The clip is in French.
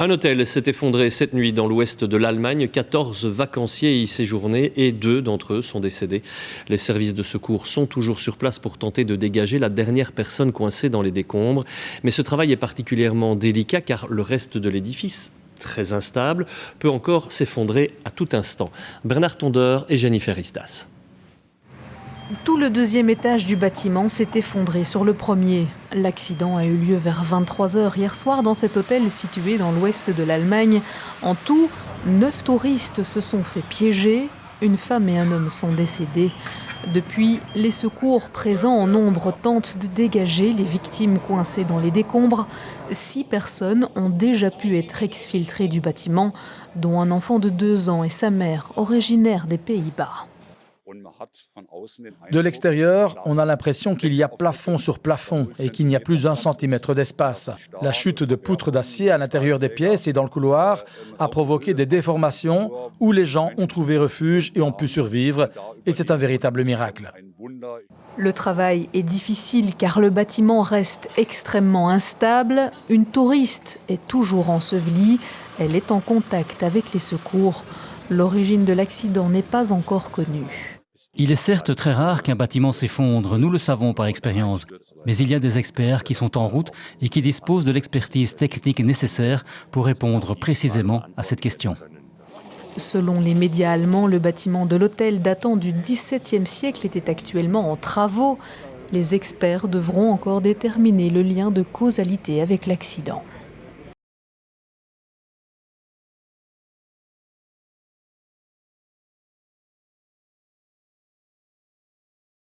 Un hôtel s'est effondré cette nuit dans l'ouest de l'Allemagne. 14 vacanciers y séjournaient et 2 d'entre eux sont décédés. Les services de secours sont toujours sur place pour tenter de dégager la dernière personne coincée dans les décombres. Mais ce travail est particulièrement délicat car le reste de l'édifice, très instable, peut encore s'effondrer à tout instant. Bernard Tondeur et Jennifer Istas. Tout le deuxième étage du bâtiment s'est effondré sur le premier. L'accident a eu lieu vers 23h hier soir dans cet hôtel situé dans l'ouest de l'Allemagne. En tout, 9 touristes se sont fait piéger. Une femme et un homme sont décédés. Depuis, les secours présents en nombre tentent de dégager les victimes coincées dans les décombres. 6 personnes ont déjà pu être exfiltrées du bâtiment, dont un enfant de 2 ans et sa mère, originaire des Pays-Bas. De l'extérieur, on a l'impression qu'il y a plafond sur plafond et qu'il n'y a plus 1 centimètre d'espace. La chute de poutres d'acier à l'intérieur des pièces et dans le couloir a provoqué des déformations où les gens ont trouvé refuge et ont pu survivre. Et c'est un véritable miracle. Le travail est difficile car le bâtiment reste extrêmement instable. Une touriste est toujours ensevelie. Elle est en contact avec les secours. L'origine de l'accident n'est pas encore connue. Il est certes très rare qu'un bâtiment s'effondre, nous le savons par expérience. Mais il y a des experts qui sont en route et qui disposent de l'expertise technique nécessaire pour répondre précisément à cette question. Selon les médias allemands, le bâtiment de l'hôtel datant du XVIIe siècle était actuellement en travaux. Les experts devront encore déterminer le lien de causalité avec l'accident.